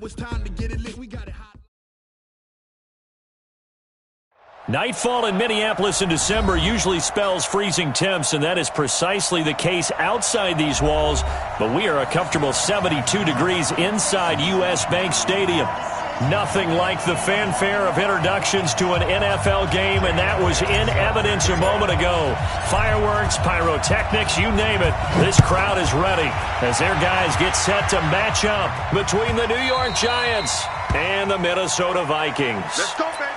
it was time to get it lit. We got it hot. Nightfall in Minneapolis in December usually spells freezing temps, and that is precisely the case outside these walls. But we are a comfortable 72 degrees inside U.S. Bank Stadium. Nothing like the fanfare of introductions to an NFL game, and that was in evidence a moment ago. Fireworks, pyrotechnics, you name it. This crowd is ready as their guys get set to match up between the New York Giants and the Minnesota Vikings. Let's go, baby.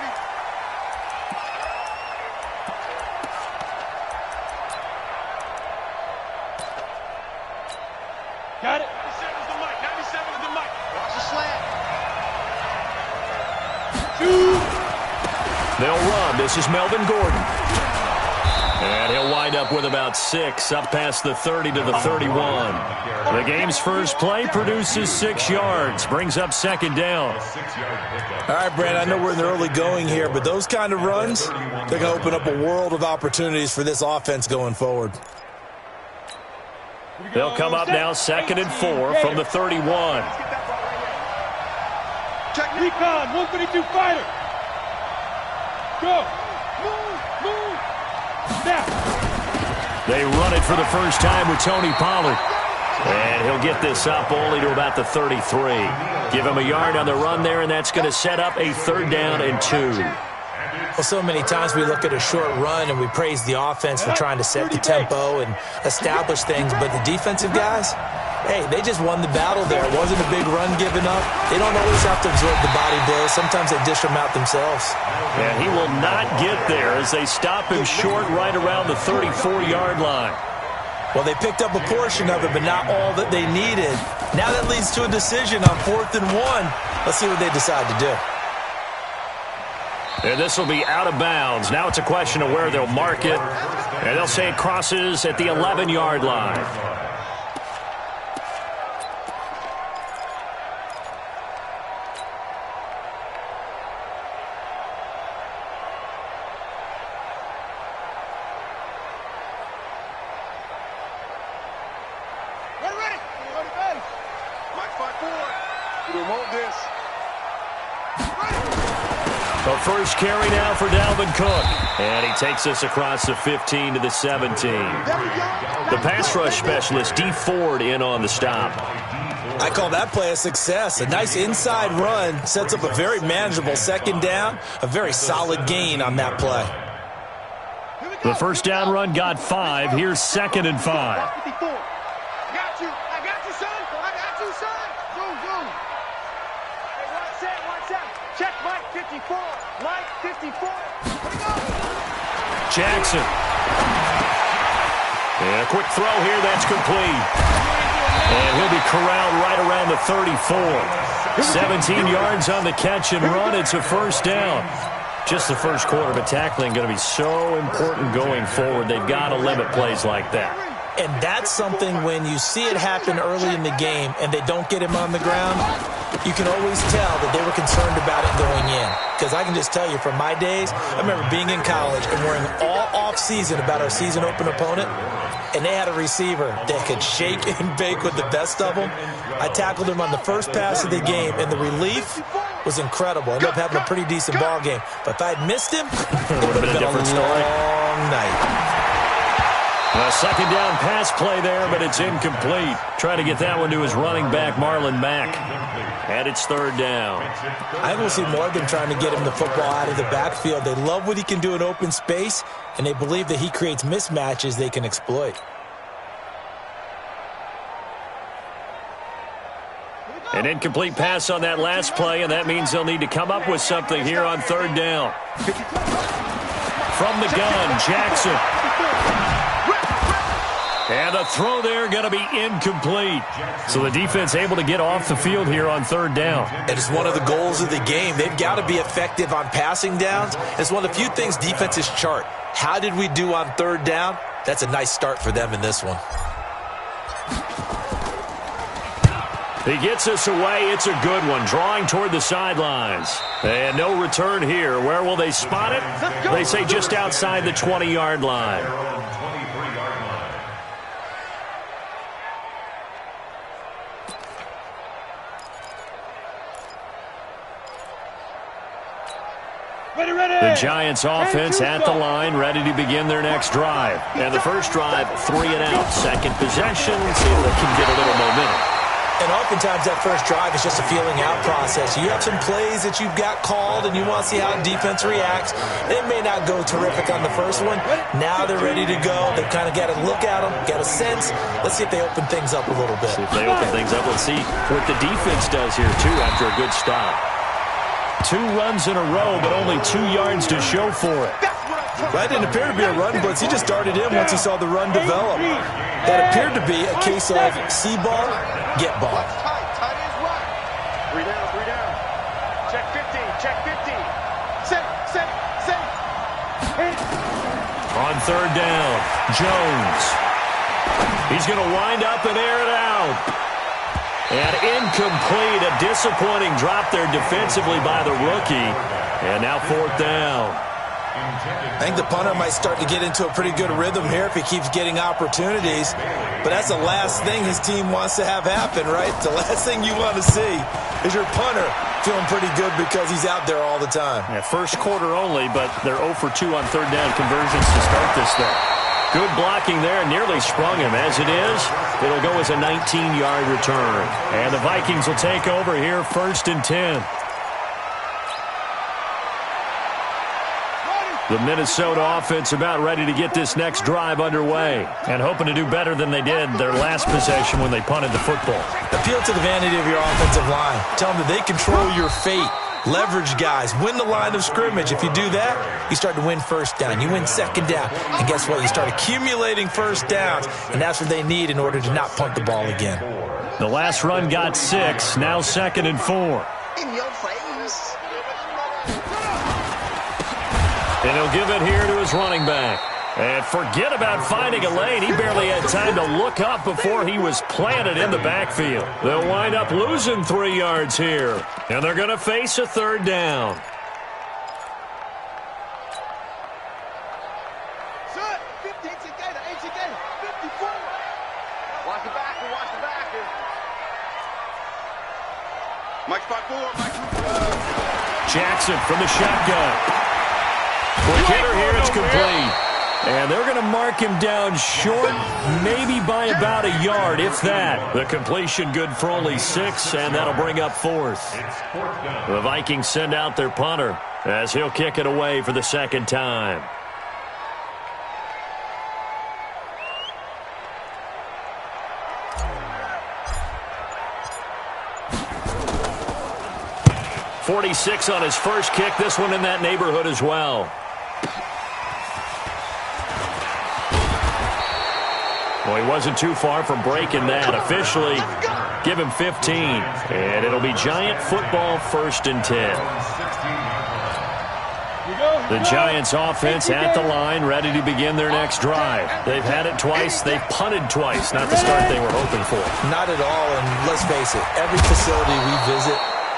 Got it. 97 is the mic. 97 is the mic. Watch the slant. They'll run. This is Melvin Gordon. And he'll wind up with about 6, up past the 30 to the 31. The game's first play produces 6 yards, brings up second down. All right, Brad, I know we're in the early going here, but those kind of runs, they're going to open up a world of opportunities for this offense going forward. They'll come up now 2nd and 4 from the 31. Recon, 132 fighter. Go. Move. Snap. They run it for the first time with Tony Pollard. And he'll get this up only to about the 33. Give him a yard on the run there, and that's going to set up a 3rd down and 2. Well, so many times we look at a short run and we praise the offense for trying to set the tempo and establish things, but the defensive guys, hey, they just won the battle there. It wasn't a big run given up. They don't always have to absorb the body blows. Sometimes they dish them out themselves. And he will not get there as they stop him short right around the 34-yard line. Well, they picked up a portion of it, but not all that they needed. Now that leads to a decision on 4th and 1. Let's see what they decide to do. And this will be out of bounds. Now it's a question of where they'll mark it. And they'll say it crosses at the 11-yard line. We're ready. Mike, fight forward. We remote this. The first carry now for Dalvin Cook. And he takes us across the 15 to the 17. The pass rush specialist, D. Ford, in on the stop. I call that play a success. A nice inside run sets up a very manageable 2nd down, a very solid gain on that play. The first down run got 5. Here's 2nd and 5. I got you, son. I got you, son. Zoom. Hey, watch out. Check Mike 54. Mike 54. Jackson. And a quick throw here. That's complete. And he'll be corralled right around the 34. 17 yards on the catch and run. It's a first down. Just the first quarter, but tackling going to be so important going forward. They've got to limit plays like that. And that's something when you see it happen early in the game and they don't get him on the ground, you can always tell that they were concerned about it going in. Because I can just tell you from my days, I remember being in college and worrying all off-season about our season open opponent, and they had a receiver that could shake and bake with the best of them. I tackled him on the first pass of the game, and the relief was incredible. I ended up having a pretty decent ball game. But if I had missed him, it would have been a different long night. A 2nd down pass play there, but it's incomplete. Trying to get that one to his running back, Marlon Mack. And it's 3rd down. I will see more than trying to get him the football out of the backfield. They love what he can do in open space, and they believe that he creates mismatches they can exploit. An incomplete pass on that last play, and that means they'll need to come up with something here on 3rd down. From the gun, Jackson. And the throw there going to be incomplete. So the defense able to get off the field here on 3rd down. It is one of the goals of the game. They've got to be effective on passing downs. It's one of the few things defenses chart. How did we do on 3rd down? That's a nice start for them in this one. He gets us away. It's a good one. Drawing toward the sidelines. And no return here. Where will they spot it? They say just outside the 20-yard line. The Giants offense at the line, ready to begin their next drive. And the first drive, 3 and out. Second possession, see if they can get a little momentum. And oftentimes that first drive is just a feeling out process. You have some plays that you've got called and you want to see how defense reacts. It may not go terrific on the first one. Now they're ready to go. They've kind of got to look at them, got a sense. Let's see if they open things up a little bit. See if they open things up. Let's see what the defense does here, too, after a good stop. 2 runs in a row, but only 2 yards to show for it. That didn't appear to be a run blitz. He just started in once he saw the run develop. That appeared to be a case of see ball, get ball. Tight is right. 3 down. Check 50, check 50. Set. On third down, Jones. He's going to wind up and air it out. And incomplete, a disappointing drop there defensively by the rookie. And now 4th down. I think the punter might start to get into a pretty good rhythm here if he keeps getting opportunities. But that's the last thing his team wants to have happen, right? The last thing you want to see is your punter feeling pretty good because he's out there all the time. Yeah, first quarter only, but they're 0 for 2 on third down conversions to start this thing. Good blocking there, nearly sprung him. As it is, it'll go as a 19-yard return. And the Vikings will take over here, 1st and 10. The Minnesota offense about ready to get this next drive underway and hoping to do better than they did their last possession when they punted the football. Appeal to the vanity of your offensive line. Tell them that they control your fate. Leverage guys. Win the line of scrimmage. If you do that, you start to win first down. You win second down. And guess what? You start accumulating first downs, and that's what they need in order to not punt the ball again. The last run got 6. Now 2nd and 4. In your face. And he'll give it here to his running back. And forget about finding a lane. He barely had time to look up before he was planted in the backfield. They'll wind up losing 3 yards here. And they're going to face a 3rd down. Son, 50, 18 gainer, 54. Watch the back. Mike spot 4. Jackson from the shotgun. Quick hitter here, it's complete. And they're going to mark him down short, maybe by about a yard, if that. The completion good for only 6, and that'll bring up 4th. The Vikings send out their punter as he'll kick it away for the 2nd time. .46 on his first kick. This one in that neighborhood as well. Well, he wasn't too far from breaking that. Officially, give him 15. And it'll be Giant football, 1st and 10. The Giants offense at the line, ready to begin their next drive. They've had it twice. They've punted twice. Not the start they were hoping for. Not at all, and let's face it, every facility we visit,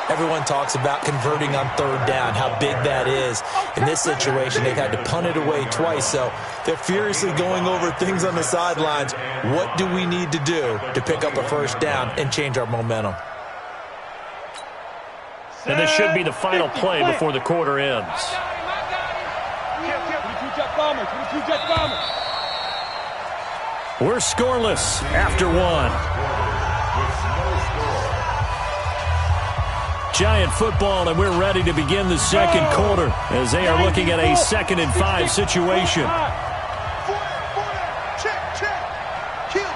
everyone talks about converting on 3rd down, how big that is. In this situation, they've had to punt it away twice, so they're furiously going over things on the sidelines. What do we need to do to pick up a 1st down and change our momentum? And this should be the final play before the quarter ends. 22-jet bomber, 22-jet bomber. We're scoreless after 1. Giant football, and we're ready to begin the 2nd quarter as they are looking at a 2nd and 5 situation. Check. Kill.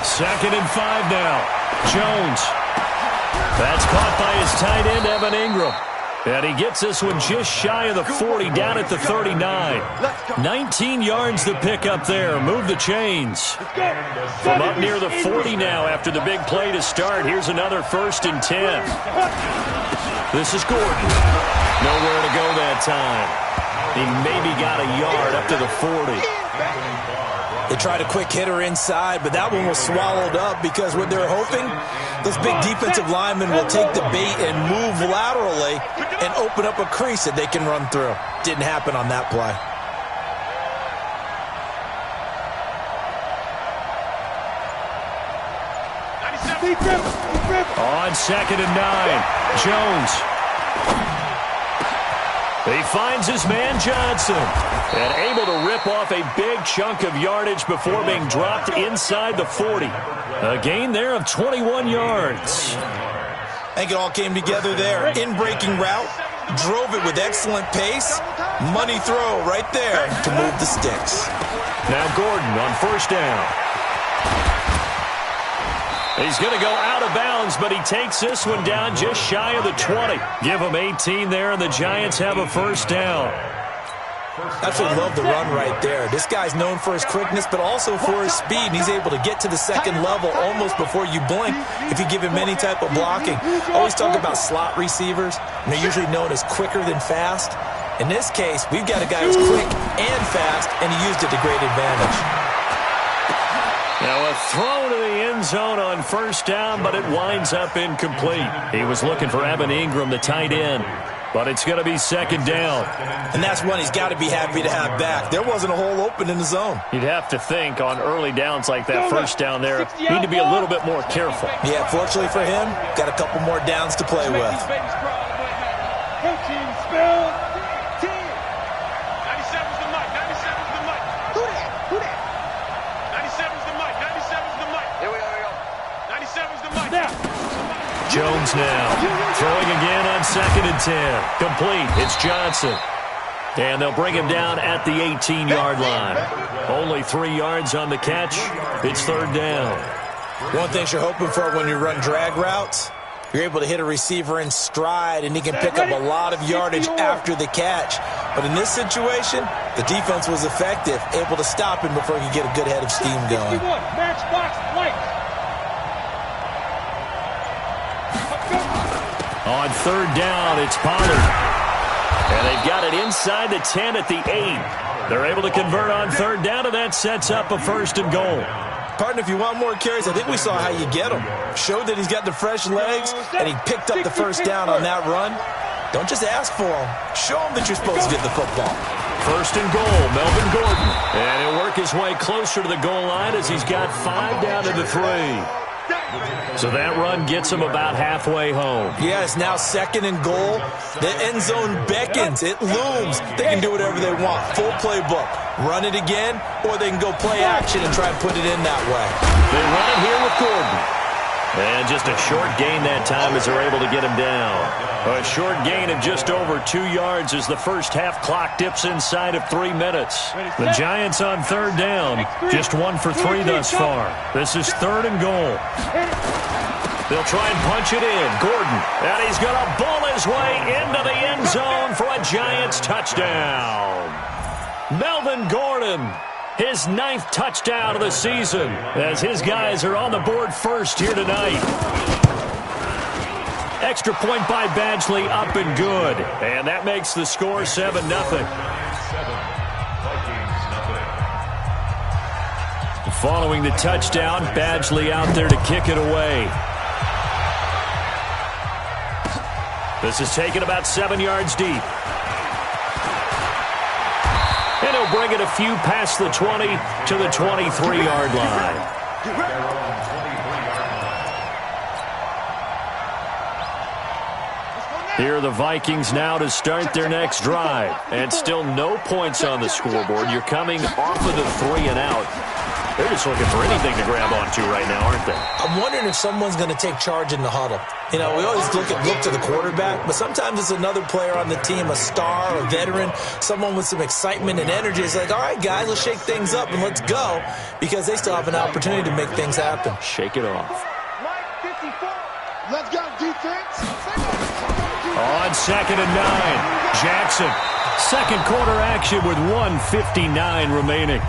2nd and 5 now. Jones. That's caught by his tight end, Evan Ingram. And he gets this one just shy of the 40, down at the 39. 19 yards to pick up there. Move the chains. From up near the 40 now after the big play to start. Here's another 1st and 10. This is Gordon. Nowhere to go that time. He maybe got a yard up to the 40. They tried a quick hitter inside, but that one was swallowed up because what they're hoping, those big defensive linemen will take the bait and move laterally and open up a crease that they can run through. Didn't happen on that play. On 2nd and 9, Jones. He finds his man Johnson and able to rip off a big chunk of yardage before being dropped inside the 40. A gain there of 21 yards. I think it all came together there. In-breaking route, drove it with excellent pace. Money throw right there to move the sticks. Now Gordon on 1st down. He's going to go out of bounds, but he takes this one down just shy of the 20. Give him 18 there, and the Giants have a 1st down. Absolutely love the run right there. This guy's known for his quickness, but also for his speed. And he's able to get to the 2nd level almost before you blink if you give him any type of blocking. Always talk about slot receivers, and they're usually known as quicker than fast. In this case, we've got a guy who's quick and fast, and he used it to great advantage. Now a throw to the end zone on 1st down, but it winds up incomplete. He was looking for Evan Ingram, the tight end, but it's going to be 2nd down. And that's one he's got to be happy to have back. There wasn't a hole open in the zone. You'd have to think on early downs like that 1st down there, you need to be a little bit more careful. Yeah, fortunately for him, got a couple more downs to play with. Jones now throwing again on 2nd and 10. Complete. It's Johnson. And they'll bring him down at the 18-yard line. Only 3 yards on the catch. It's 3rd down. One thing you're hoping for when you run drag routes, you're able to hit a receiver in stride, and he can pick up a lot of yardage after the catch. But in this situation, the defense was effective, able to stop him before he could get a good head of steam going. On 3rd down, it's Pollard. And they've got it inside the 10 at the 8. They're able to convert on 3rd down, and that sets up a 1st and goal. Partner, if you want more carries, I think we saw how you get him. Showed that he's got the fresh legs, and he picked up the 1st down on that run. Don't just ask for him. Show him that you're supposed to get the football. 1st and goal, Melvin Gordon. And he'll work his way closer to the goal line as he's got 5 down to the 3. So that run gets him about halfway home. Yeah, it's now 2nd and goal. The end zone beckons. It looms. They can do whatever they want. Full playbook. Run it again, or they can go play action and try and put it in that way. They run it here with Gordon. And just a short gain that time as they're able to get him down. A short gain of just over 2 yards as the 1st half clock dips inside of 3 minutes. The Giants on 3rd down. Just 1 for 3 thus far. This is 3rd and goal. They'll try and punch it in. Gordon. And he's going to bull his way into the end zone for a Giants touchdown. Melvin Gordon. His 9th touchdown of the season as his guys are on the board first here tonight. Extra point by Badgley up and good. And that makes the score 7-0. Following the touchdown, Badgley out there to kick it away. This is taken about 7 yards deep. And he'll bring it a few past the 20 to the 23-yard line. Here are the Vikings now to start their next drive. And still no points on the scoreboard. You're coming off of the 3 and out. They're just looking for anything to grab onto right now, aren't they? I'm wondering if someone's going to take charge in the huddle. You know, we always look to the quarterback, but sometimes it's another player on the team, a star, a veteran, someone with some excitement and energy. It's like, all right, guys, let's shake things up and let's go, because they still have an opportunity to make things happen. Shake it off. Let's go, defense. On 2nd and 9, Jackson. 2nd quarter action with 1:59 remaining.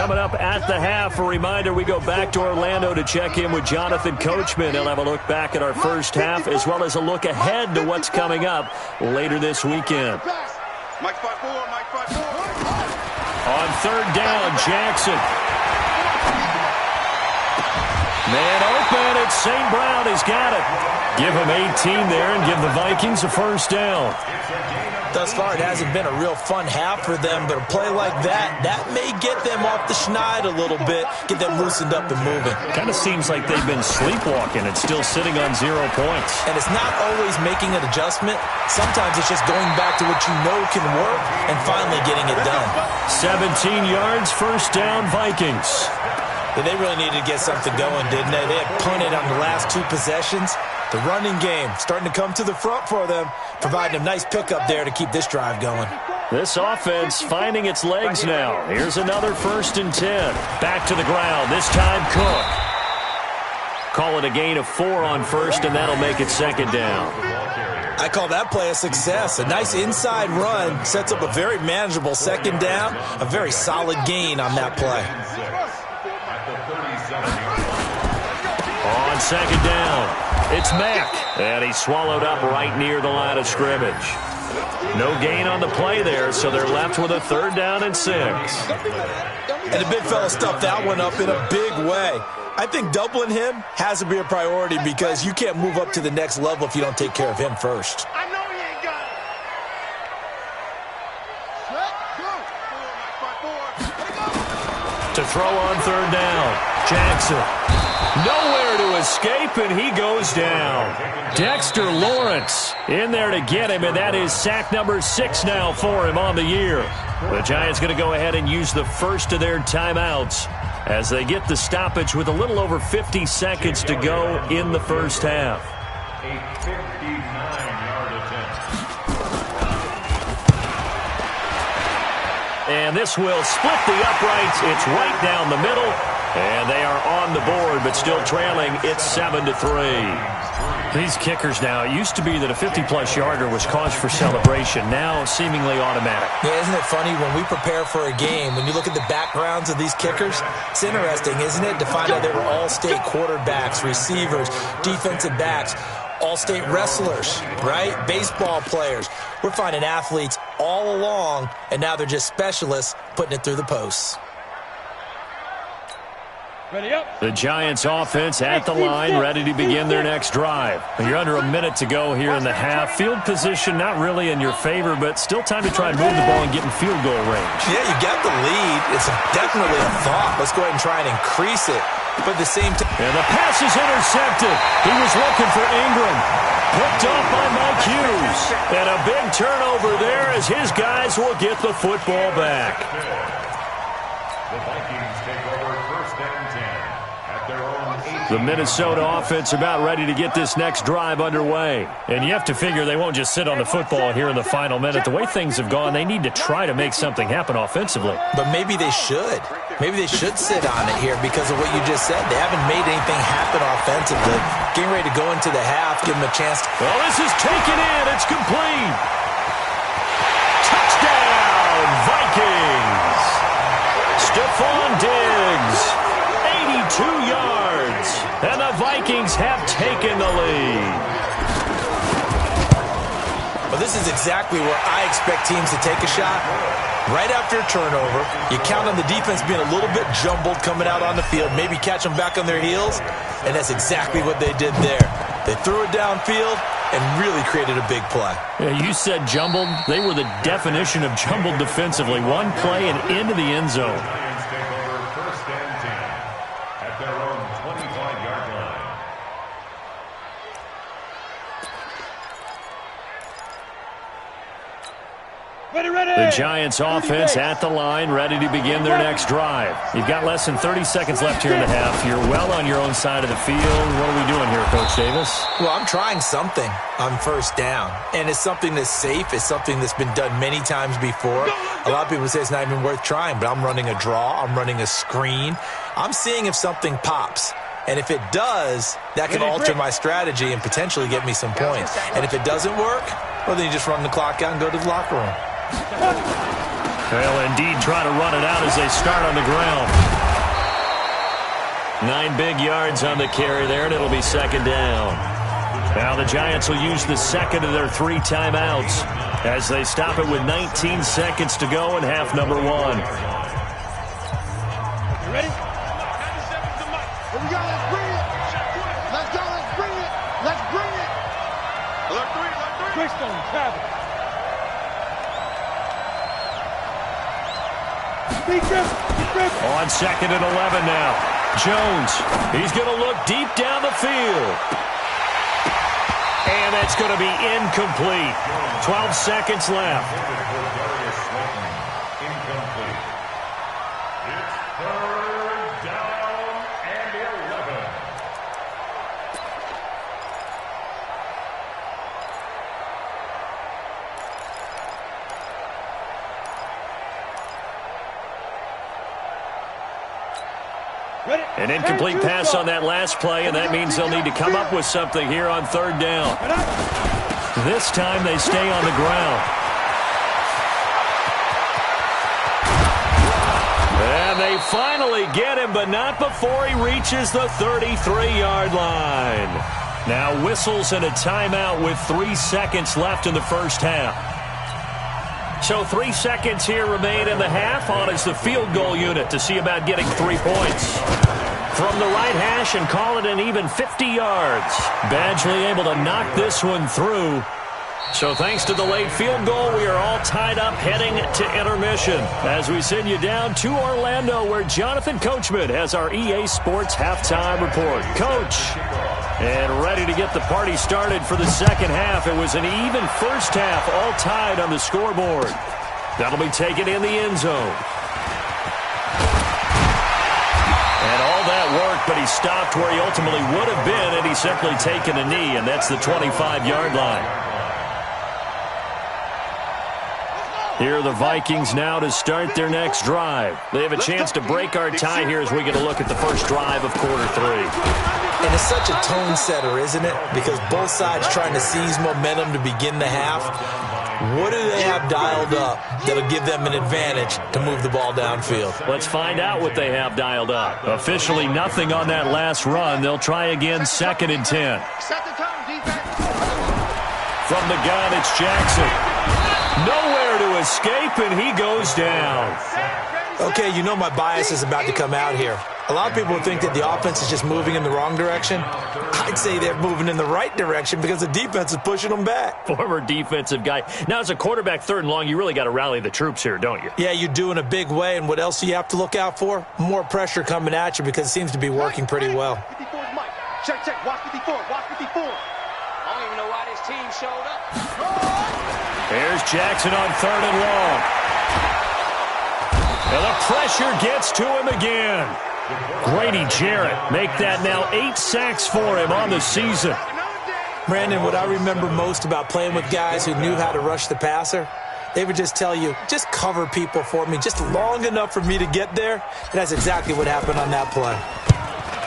Coming up at the half, a reminder, we go back to Orlando to check in with Jonathan Coachman. He'll have a look back at our first half as well as a look ahead to what's coming up later this weekend. Mike 5-4, Mike 5-4. On third down, Jackson. Man open, it's St. Brown. He's got it. Give him 18 there and give the Vikings a first down. Thus far, it hasn't been a real fun half for them, but a play like that may get them off the schneid a little bit, get them loosened up and moving. Kind of seems like they've been sleepwalking and still sitting on 0 points. And it's not always making an adjustment. Sometimes it's just going back to what you know can work and finally getting it done. 17 yards, first down, Vikings. They really needed to get something going, didn't they? They had punted on the last 2 possessions. The running game starting to come to the front for them, providing a nice pickup there to keep this drive going. This offense finding its legs now. Here's another 1st and 10. Back to the ground, this time Cook. Call it a gain of 4 on first, and that'll make it 2nd down. I call that play a success. A nice inside run sets up a very manageable 2nd down, a very solid gain on that play. On 2nd down, it's Mack, and he's swallowed up right near the line of scrimmage. No gain on the play there, so they're left with a 3rd down and 6. And the big fella stuffed that one up in a big way. I think doubling him has to be a priority because you can't move up to the next level if you don't take care of him first. I know you ain't got it. To throw on 3rd down, Jackson. Nowhere to escape, and he goes down. Dexter Lawrence in there to get him, and that is sack number 6 now for him on the year. The Giants going to go ahead and use the first of their timeouts as they get the stoppage with a little over 50 seconds to go in the first half. A 59-yard attempt. And this will split the uprights. It's right down the middle. And they are on the board, but still trailing. It's 7-3. These kickers now, it used to be that a 50-plus yarder was cause for celebration. Now seemingly automatic. Yeah, isn't it funny when we prepare for a game, when you look at the backgrounds of these kickers, it's interesting, isn't it, to find out they were all-state quarterbacks, receivers, defensive backs, all-state wrestlers, right? Baseball players. We're finding athletes all along, and now they're just specialists putting it through the posts. The Giants offense at the line, ready to begin their next drive. You're under a minute to go here in the half. Field position not really in your favor, but still time to try and move the ball and get in field goal range. Yeah, you got the lead. It's definitely a thought. Let's go ahead and try and increase it. But at the same time... And the pass is intercepted. He was looking for Ingram. Picked off by Mike Hughes. And a big turnover there as his guys will get the football back. The Vikings take over 1st and 10 at their own 18. The Minnesota offense about ready to get this next drive underway. And you have to figure they won't just sit on the football here in the final minute. The way things have gone, they need to try to make something happen offensively. But maybe they should. Maybe they should sit on it here because of what you just said. They haven't made anything happen offensively. Getting ready to go into the half, give them a chance. Well, this is taken in. It's complete. Touchdown, Vikings. Stephon Diggs, 82 yards, and the Vikings have taken the lead. Well, this is exactly where I expect teams to take a shot. Right after a turnover, you count on the defense being a little bit jumbled coming out on the field, maybe catch them back on their heels, and that's exactly what they did there. They threw it downfield and really created a big play. Yeah, you said jumbled. They were the definition of jumbled defensively. One play and into the end zone. Lions take over 1st and 10 at their own 25-yard line. The Giants offense at the line, ready to begin their next drive. You've got less than 30 seconds left here in the half. You're well on your own side of the field. What are we doing here, Coach Davis? Well, I'm trying something on 1st down, and it's something that's safe. It's something that's been done many times before. A lot of people say it's not even worth trying, but I'm running a draw. I'm running a screen. I'm seeing if something pops. And if it does, that can alter my strategy and potentially get me some points. And if it doesn't work, well, then you just run the clock out and go to the locker room. They'll indeed try to run it out as they start on the ground. 9 big yards on the carry there, and it'll be second down. Now the Giants will use the second of their 3 timeouts as they stop it with 19 seconds to go in half number 1. You ready? Here we go, let's bring it. Let's go, let's bring it. Let's bring it. Look three. Twist on him, Travis. Beat him. On second and 11 now. Jones, he's going to look deep down the field. And that's going to be incomplete. 12 seconds left. Incomplete. It's third down and 11. Ready? An incomplete pass on that last play, and that means they'll need to come up with something here on third down. This time they stay on the ground. And they finally get him, but not before he reaches the 33-yard line. Now whistles and a timeout with 3 seconds left in the first half. So 3 seconds here remain in the half. On is the field goal unit to see about getting 3 points. From the right hash and call it an even 50 yards. Badgley able to knock this one through. So thanks to the late field goal, we are all tied up heading to intermission as we send you down to Orlando where Jonathan Coachman has our EA Sports halftime report. Coach, and ready to get the party started for the second half. It was an even first half, all tied on the scoreboard. That'll be taken in the end zone. And all that work, but he stopped where he ultimately would have been had he simply taken a knee, and that's the 25-yard line. Here are the Vikings now to start their next drive. They have a chance to break our tie here as we get a look at the first drive of quarter 3. And it's such a tone setter, isn't it? Because both sides trying to seize momentum to begin the half. What do they have dialed up that'll give them an advantage to move the ball downfield? Let's find out what they have dialed up. Officially nothing on that last run. They'll try again second and 10. Set the tone, defense. From the gun, it's Jackson. Nowhere to escape, and he goes down. Okay, you know my bias is about to come out here. A lot of people think that the offense is just moving in the wrong direction. I'd say they're moving in the right direction because the defense is pushing them back. Former defensive guy. Now, as a quarterback, third and long, you really got to rally the troops here, don't you? Yeah, you do in a big way, and what else do you have to look out for? More pressure coming at you because it seems to be working pretty well. 54's Mike. Check, watch 54, watch 54. I don't even know why this team showed up. There's Jackson on third and long. And the pressure gets to him again. Grady Jarrett make that now 8 sacks for him on the season. Brandon, what I remember most about playing with guys who knew how to rush the passer, they would just tell you, just cover people for me just long enough for me to get there. And that's exactly what happened on that play.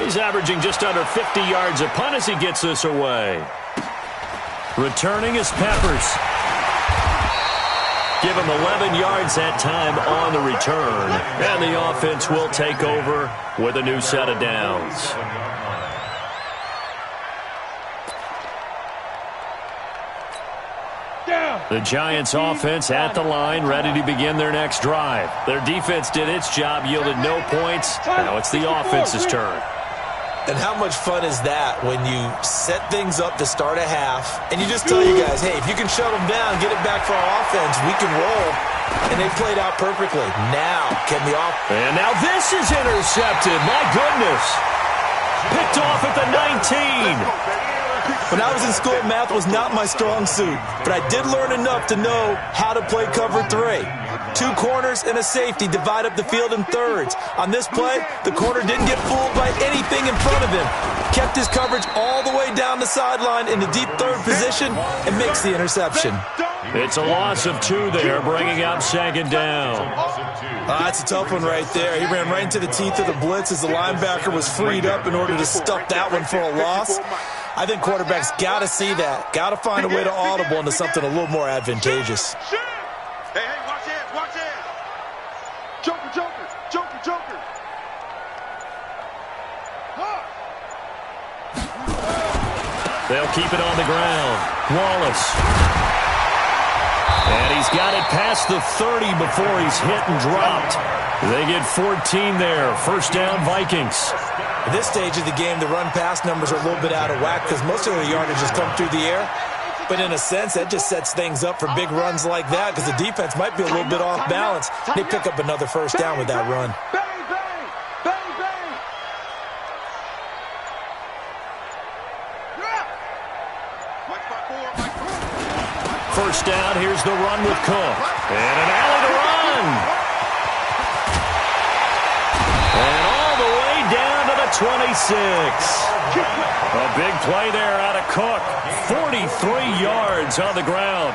He's averaging just under 50 yards a punt as he gets this away. Returning is Peppers. Give him 11 yards that time on the return. And the offense will take over with a new set of downs. The Giants offense at the line, ready to begin their next drive. Their defense did its job, yielded no points. Now it's the offense's turn. And how much fun is that when you set things up to start a half and you just tell you guys, hey, if you can shut them down, get it back for our offense, we can roll. And they played out perfectly. Now, can the offense... And now this is intercepted. My goodness. Picked off at the 19. When I was in school, math was not my strong suit, but I did learn enough to know how to play cover 3. 2 corners and a safety divide up the field in thirds. On this play, the corner didn't get fooled by anything in front of him. Kept his coverage all the way down the sideline in the deep third position and makes the interception. It's a loss of 2 there, bringing up second down. That's a tough one right there. He ran right into the teeth of the blitz as the linebacker was freed up in order to stuff that one for a loss. I think quarterbacks got to see that. Got to find a way to audible into something a little more advantageous. Hey, watch it, watch it. They'll keep it on the ground. Wallace. And he's got it past the 30 before he's hit and dropped. They get 14 there. First down, Vikings. At this stage of the game, the run-pass numbers are a little bit out of whack because most of the yardage has come through the air. But in a sense, that just sets things up for big runs like that because the defense might be a little bit off balance. They pick up another first down with that run. First down, here's the run with Cook. And an alley to run. And all the way down to the 26. A big play there out of Cook. 43 yards on the ground.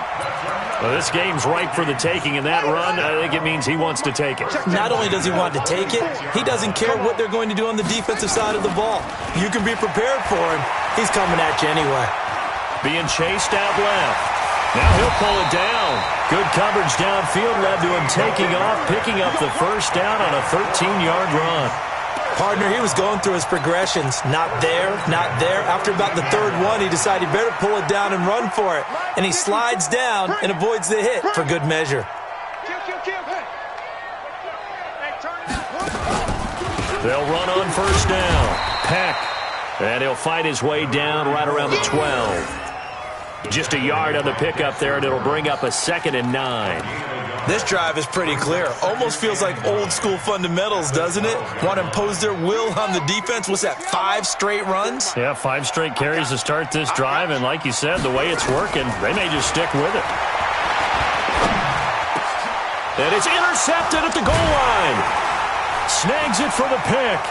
Well, this game's ripe for the taking, and that run, I think it means he wants to take it. Not only does he want to take it, he doesn't care what they're going to do on the defensive side of the ball. You can be prepared for him. He's coming at you anyway. Being chased out left. Now he'll pull it down. Good coverage downfield led to him taking off, picking up the first down on a 13-yard run. Partner, he was going through his progressions. Not there, not there. After about the third one, he decided he better pull it down and run for it. And he slides down and avoids the hit for good measure. They'll run on first down. Peck. And he'll fight his way down right around the 12. Just a yard on the pickup there, and it'll bring up a 2nd and 9. This drive is pretty clear. Almost feels like old-school fundamentals, doesn't it? Want to impose their will on the defense. What's that, 5 straight runs? Yeah, 5 straight carries to start this drive, and like you said, the way it's working, they may just stick with it. And it's intercepted at the goal line. Snags it for the pick.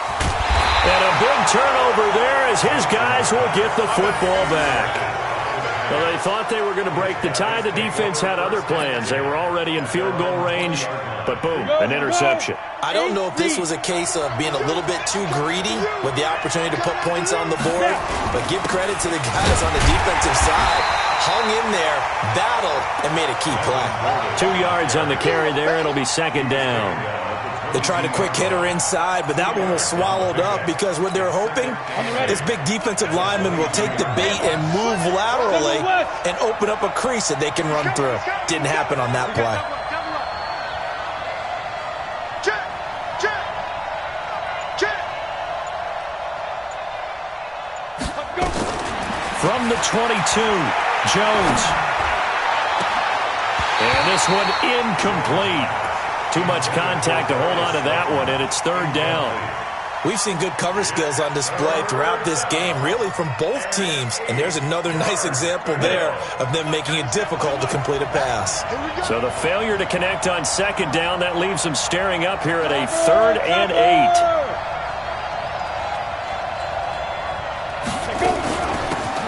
And a big turnover there as his guys will get the football back. Well, they thought they were going to break the tie. The defense had other plans. They were already in field goal range, but boom, an interception. I don't know if this was a case of being a little bit too greedy with the opportunity to put points on the board, but give credit to the guys on the defensive side. Hung in there, battled, and made a key play. 2 yards on the carry there. It'll be 2nd down. They tried a quick hitter inside, but that one was swallowed up because what they're hoping, this big defensive lineman will take the bait and move laterally and open up a crease that they can run through. Didn't happen on that play. From the 22, Jones. And this one incomplete. Too much contact to hold on to that one, and it's 3rd down. We've seen good cover skills on display throughout this game, really from both teams. And there's another nice example there of them making it difficult to complete a pass. So the failure to connect on 2nd down, that leaves them staring up here at a 3rd and 8.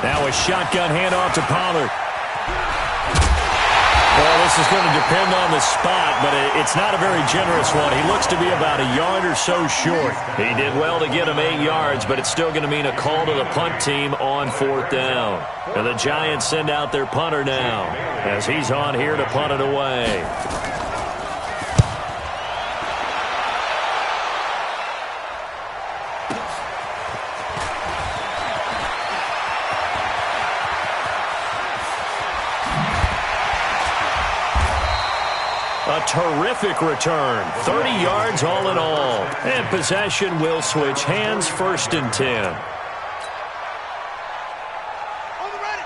Now a shotgun handoff to Pollard. Well, this is going to depend on the spot, but it's not a very generous one. He looks to be about a yard or so short. He did well to get him 8 yards, but it's still going to mean a call to the punt team on 4th down. And the Giants send out their punter now as he's on here to punt it away. A terrific return. 30 yards all in all. And possession will switch hands, 1st and 10.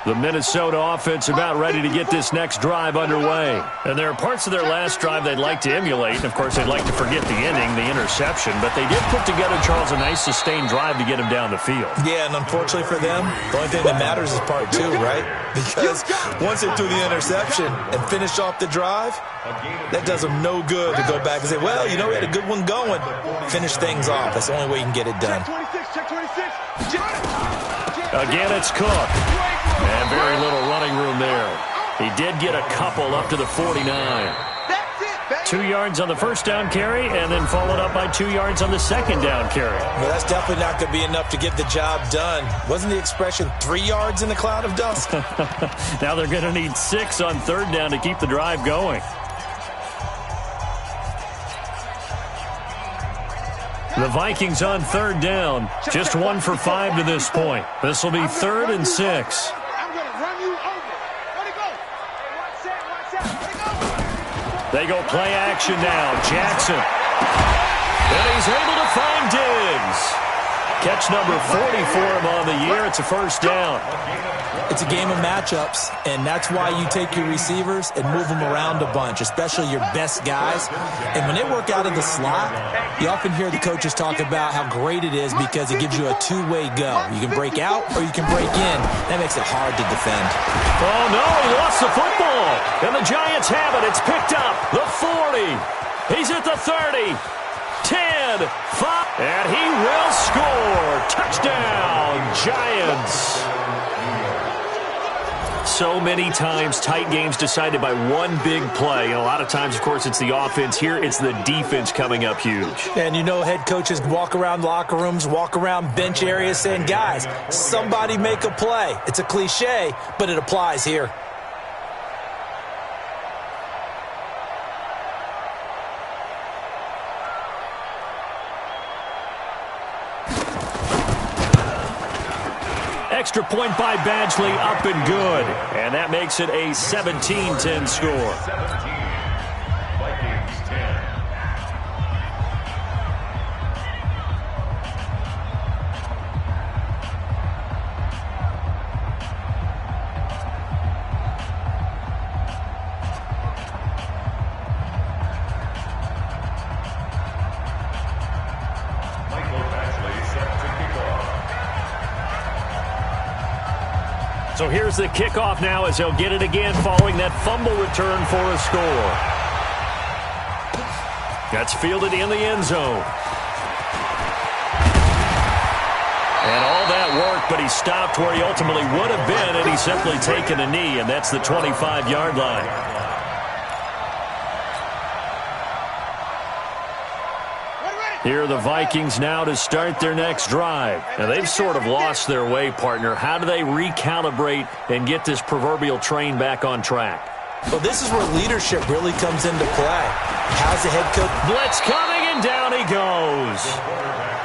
The Minnesota offense about ready to get this next drive underway. And there are parts of their last drive they'd like to emulate. And, of course, they'd like to forget the ending, the interception. But they did put together, Charles, a nice sustained drive to get him down the field. Yeah, and unfortunately for them, the only thing that matters is part 2, right? Because once they threw the interception and finished off the drive, that does them no good to go back and say, well, you know, we had a good one going. Finish things off. That's the only way you can get it done. Again, it's Cook. And very little running room there. He did get a couple up to the 49. 2 yards on the first down carry, and then followed up by 2 yards on the second down carry. Well, that's definitely not going to be enough to get the job done. Wasn't the expression 3 yards in the cloud of dust? Now they're going to need 6 on third down to keep the drive going. The Vikings on third down. Just 1 for 5 to this point. This will be 3rd and 6. I'm going to run you over. Let it go. Watch out. Let it go. They go play action now. Jackson. And he's able to find Diggs. Catch number 40 for him on the year. It's a first down. It's a game of matchups, and that's why you take your receivers and move them around a bunch, especially your best guys. And when they work out of the slot, you often hear the coaches talk about how great it is because it gives you a two-way go. You can break out or you can break in. That makes it hard to defend. Oh, no, he lost the football. And the Giants have it. It's picked up. The 40. He's at the 30. 10, 5, and he will score. Touchdown, Giants. So many times, tight games decided by one big play. And a lot of times, of course, it's the offense. Here, it's the defense coming up huge. And you know head coaches walk around locker rooms, walk around bench areas saying, guys, somebody make a play. It's a cliche, but it applies here. Extra point by Badgley, up and good. And that makes it a 17-10 score. 17, Vikings 10. So here's the kickoff now as he'll get it again following that fumble return for a score. That's fielded in the end zone. And all that work, but he stopped where he ultimately would have been, and he's simply taken a knee, and that's the 25-yard line. Here are the Vikings now to start their next drive. Now, they've sort of lost their way, partner. How do they recalibrate and get this proverbial train back on track? Well, this is where leadership really comes into play. How's the head coach? Blitz coming, and down he goes.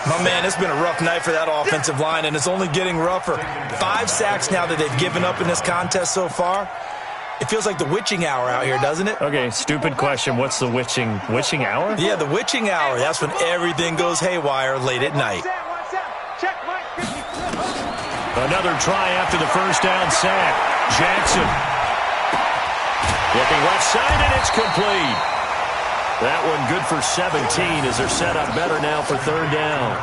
My man, it's been a rough night for that offensive line, and it's only getting rougher. 5 sacks now that they've given up in this contest so far. It feels like the witching hour out here, doesn't it? Okay, stupid question. What's the witching hour? Yeah, the witching hour. That's when everything goes haywire late at night. Another try after the first down sack. Jackson. Looking left side, and it's complete. That one good for 17 as they're set up better now for third down.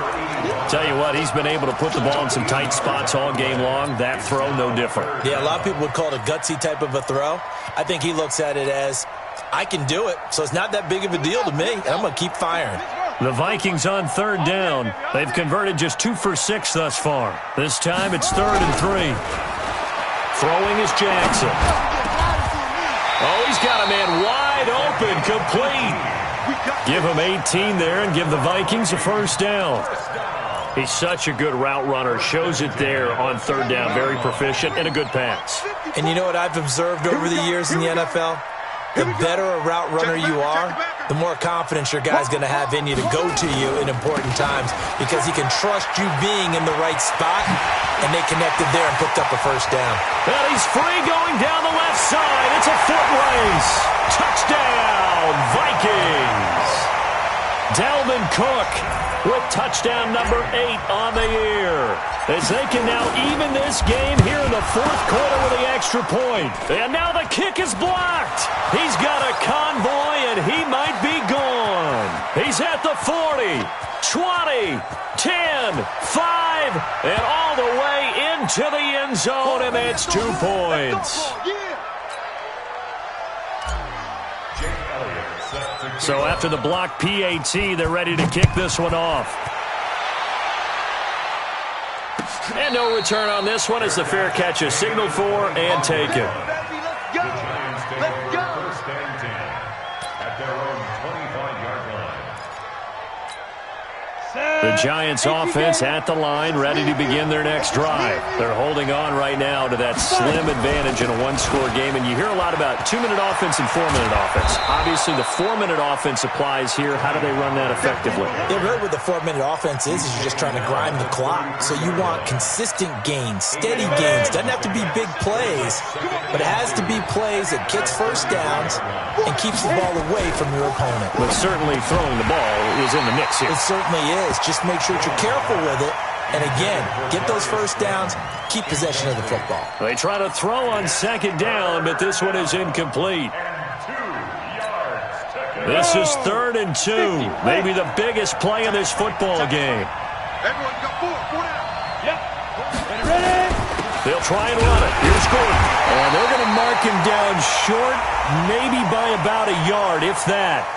Tell you what, he's been able to put the ball in some tight spots all game long. That throw, no different. Yeah, a lot of people would call it a gutsy type of a throw. I think he looks at it as, I can do it, so it's not that big of a deal to me, and I'm going to keep firing. The Vikings on third down. They've converted just 2 for 6 thus far. This time it's 3rd and 3. Throwing is Jackson. Oh, he's got a man wide open, complete. Give him 18 there and give the Vikings a first down. He's such a good route runner. Shows it there on third down. Very proficient and a good pass. And you know what I've observed over the years in the NFL? The better a route runner you are, the more confidence your guy's going to have in you to go to you in important times because he can trust you being in the right spot, and they connected there and picked up a first down. And he's free going down the left side. It's a foot race. Touchdown, Vikings. Dalvin Cook with touchdown number 8 on the year. As they can now even this game here in the 4th quarter with the extra point. And now the kick is blocked. He's got a convoy, and he might be gone. He's at the 40, 20, 10, 5, and all the way into the end zone, and that's 2 points. So after the block PAT, they're ready to kick this one off. And no return on this one as the fair catch is signaled for and taken. First and 10 at their own 25-yard line. The Giants offense at the line, ready to begin their next drive. They're holding on right now to that slim advantage in a one-score game, and you hear a lot about 2-minute offense and 4-minute offense. Obviously, the 4-minute offense applies here. How do they run that effectively? Yeah, really what the 4-minute offense is you're just trying to grind the clock. So you want consistent gains, steady gains. Doesn't have to be big plays, but it has to be plays that gets first downs and keeps the ball away from your opponent. But certainly throwing the ball is in the mix here. It certainly is. Just make sure that you're careful with it. And again, get those first downs, keep possession of the football. They try to throw on second down, but this one is incomplete. This is 3rd and 2. Maybe the biggest play in this football game. Everyone got 4 down. Yep. Ready. They'll try and run it. Here's Gordon. And they're going to mark him down short, maybe by about a yard, if that.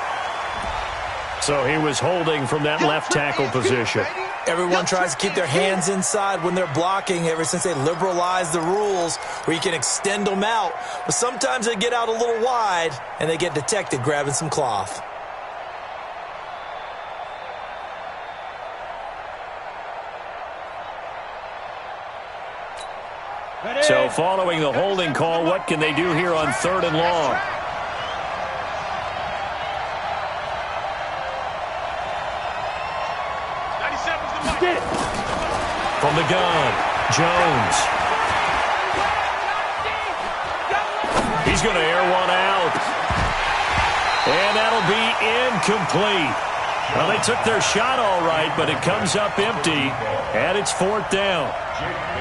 So he was holding from that left tackle position. Everyone tries to keep their hands inside when they're blocking ever since they liberalized the rules where you can extend them out. But sometimes they get out a little wide and they get detected grabbing some cloth. Ready. So following the holding call, what can they do here on 3rd and long? Get it. From the gun, Jones. He's going to air one out. And that'll be incomplete. Well, they took their shot all right, but it comes up empty, and it's 4th down.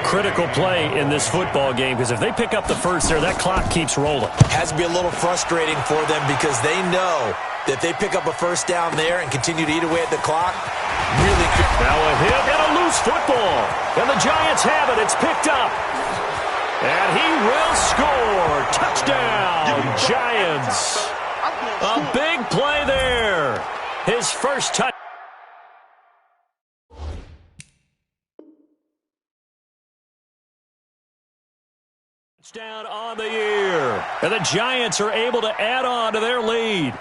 Critical play in this football game, because if they pick up the first there, that clock keeps rolling. Has to be a little frustrating for them because they know that if they pick up a first down there and continue to eat away at the clock, really could. Now a hit and a loose football. And the Giants have it. It's picked up. And he will score. Touchdown, Giants. A big play there. His first touchdown. Down on the year. And the Giants are able to add on to their lead.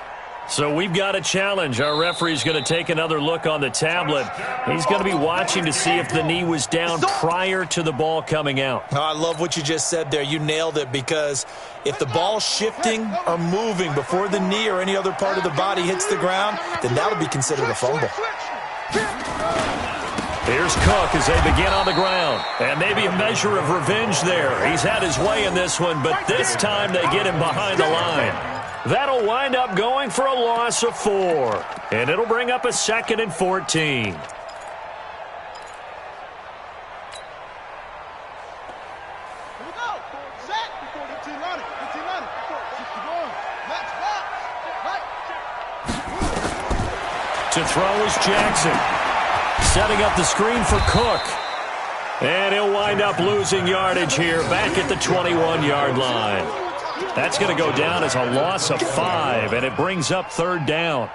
So we've got a challenge. Our referee's going to take another look on the tablet. He's going to be watching to see if the knee was down prior to the ball coming out. Oh, I love what you just said there. You nailed it, because if the ball's shifting or moving before the knee or any other part of the body hits the ground, then that'll be considered a fumble. Here's Cook as they begin on the ground. And maybe a measure of revenge there. He's had his way in this one, but this time they get him behind the line. That'll wind up going for a loss of 4. And it'll bring up a 2nd and 14. Here we go. Set. 15 line. 15 line. 61. Match box. Right. To throw is Jackson. Setting up the screen for Cook. And he'll wind up losing yardage here back at the 21-yard line. That's going to go down as a loss of 5, and it brings up 3rd down.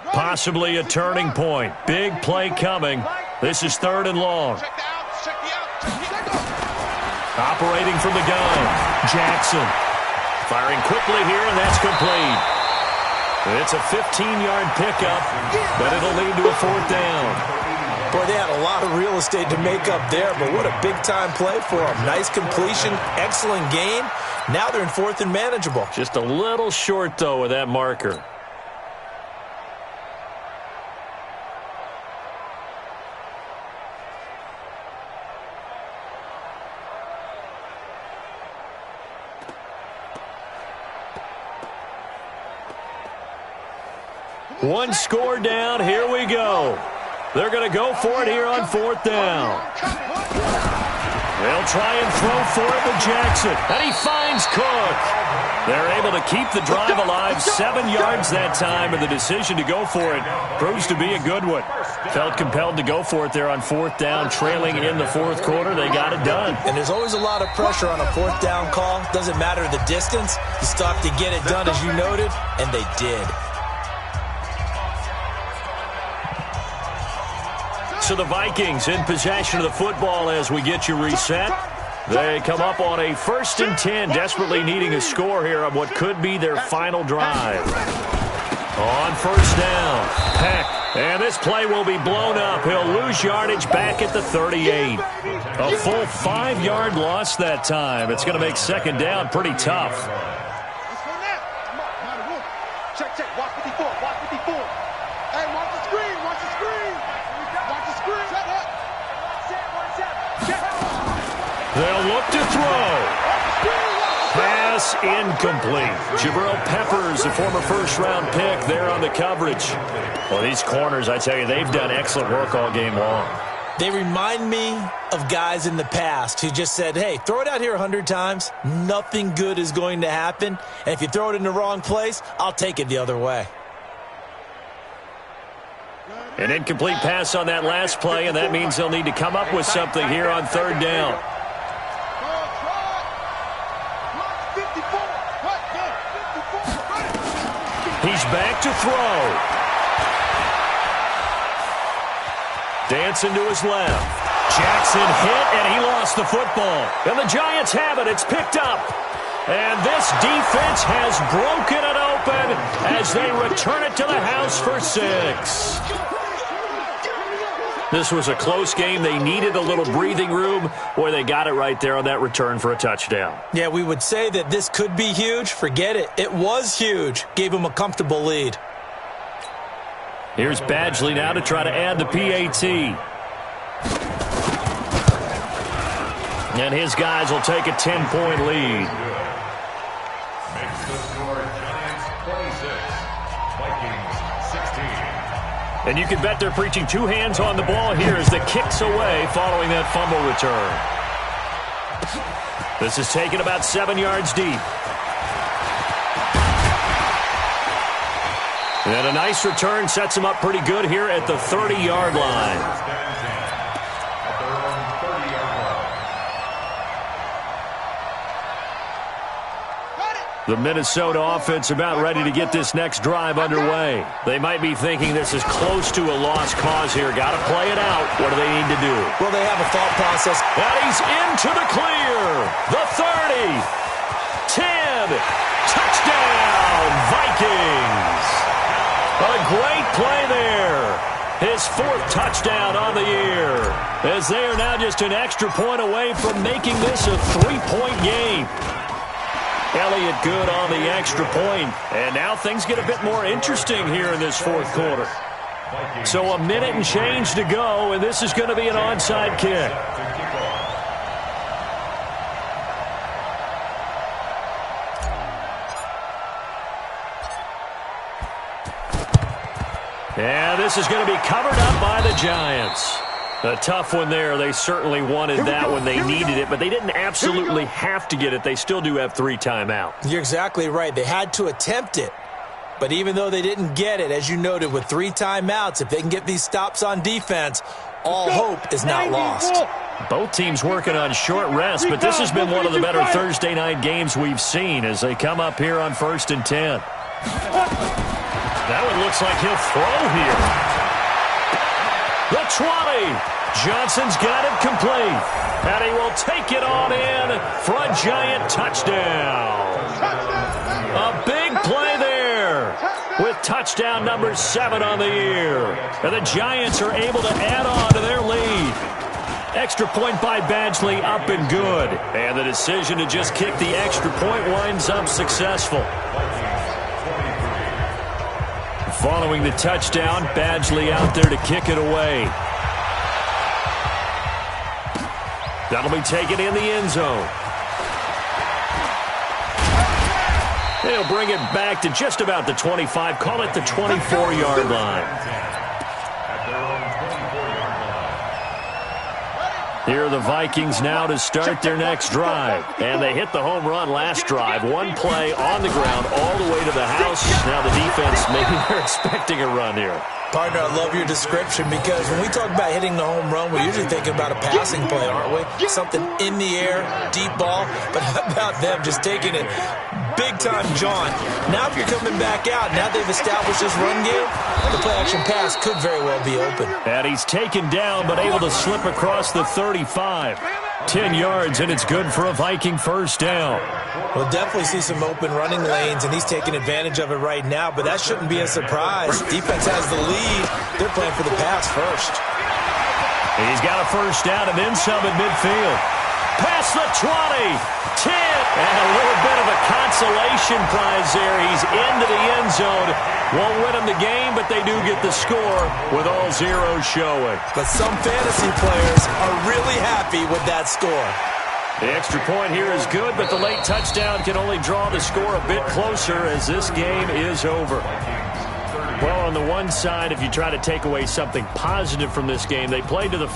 Possibly a turning point. Big play coming. This is 3rd and long. Operating from the gun, Jackson. Firing quickly here, and that's complete. It's a 15-yard pickup, but it'll lead to a 4th down. Boy, they had a lot of real estate to make up there, but what a big-time play for them. Nice completion, excellent game. Now they're in 4th and manageable. Just a little short, though, with that marker. One score down. Here we go. They're going to go for it here on 4th down. They'll try and throw for it with Jackson. And he finds Cook. They're able to keep the drive alive. 7 yards that time, and the decision to go for it proves to be a good one. Felt compelled to go for it there on 4th down, trailing in the 4th quarter. They got it done. And there's always a lot of pressure on a 4th down call. Doesn't matter the distance. You still have to get it done, as you noted, and they did. So the Vikings in possession of the football as we get you reset. They come up on a 1st and 10, desperately needing a score here on what could be their final drive. On first down, Peck. And this play will be blown up. He'll lose yardage back at the 38. A full 5-yard loss that time. It's going to make second down pretty tough. Let's go now. Come on. Check. Watch 54. Watch 54. Hey, watch the screen. Watch the screen. Watch the screen. Shut up. Watch out. Check. They'll look to throw. Pass incomplete. Jabril Peppers, a former first-round pick, there on the coverage. Well, these corners, I tell you, they've done excellent work all game long. They remind me of guys in the past who just said, hey, throw it out here 100 times. Nothing good is going to happen. And if you throw it in the wrong place, I'll take it the other way. An incomplete pass on that last play, and that means they'll need to come up with something here on third down. He's back to throw. Dancing to his left. Jackson hit, and he lost the football. And the Giants have it. It's picked up. And this defense has broken it open as they return it to the house for 6. This was a close game. They needed a little breathing room. Boy, they got it right there on that return for a touchdown. Yeah, we would say that this could be huge. Forget it. It was huge. Gave them a comfortable lead. Here's Badgley now to try to add the PAT. And his guys will take a 10-point lead. Makes the score Giants 26, Vikings 16. And you can bet they're preaching 2 hands on the ball here as the kick's away following that fumble return. This is taken about 7 yards deep. And a nice return sets him up pretty good here at the 30-yard line. The Minnesota offense about ready to get this next drive underway. They might be thinking this is close to a lost cause here. Got to play it out. What do they need to do? Well, they have a thought process. And he's into the clear. The 30. 10. Touchdown, Vikings. A great play there. His 4th touchdown on the year. As they are now just an extra point away from making this a 3-point game. Elliott good on the extra point. And now things get a bit more interesting here in this 4th quarter. So a minute and change to go, and this is going to be an onside kick. And this is going to be covered up by the Giants. A tough one there. They certainly wanted that when they needed it, but they didn't absolutely have to get it. They still do have 3 timeouts. You're exactly right. They had to attempt it. But even though they didn't get it, as you noted, with 3 timeouts, if they can get these stops on defense, all hope is not lost. Both teams working on short rest, but this has been one of the better Thursday night games we've seen as they come up here on 1st and 10. That one looks like he'll throw here. The 20. Johnson's got it complete. And he will take it on in for a Giant touchdown. A big play there with touchdown number 7 on the year. And the Giants are able to add on to their lead. Extra point by Badgley up and good. And the decision to just kick the extra point winds up successful. Following the touchdown, Badgley out there to kick it away. That'll be taken in the end zone. They'll bring it back to just about the 25. Call it the 24-yard line. Here are the Vikings now to start their next drive. And they hit the home run last drive. 1 play on the ground all the way to the house. Now the defense, maybe they're expecting a run here. Partner, I love your description because when we talk about hitting the home run, we're usually thinking about a passing play, aren't we? Something in the air, deep ball. But how about them just taking it big-time jaunt? Now if you're coming back out, now they've established this run game, the play-action pass could very well be open. And he's taken down but able to slip across the 35. 10 yards, and it's good for a Viking first down. We'll definitely see some open running lanes, and he's taking advantage of it right now, but that shouldn't be a surprise. Defense has the lead. They're playing for the pass first. He's got a first down and then some at midfield. Past the 20, 10, and a little bit of a consolation prize there. He's into the end zone. Won't win them the game, but they do get the score with all zeros showing. But some fantasy players are really happy with that score. The extra point here is good, but the late touchdown can only draw the score a bit closer as this game is over. Well, on the one side, if you try to take away something positive from this game, they played to the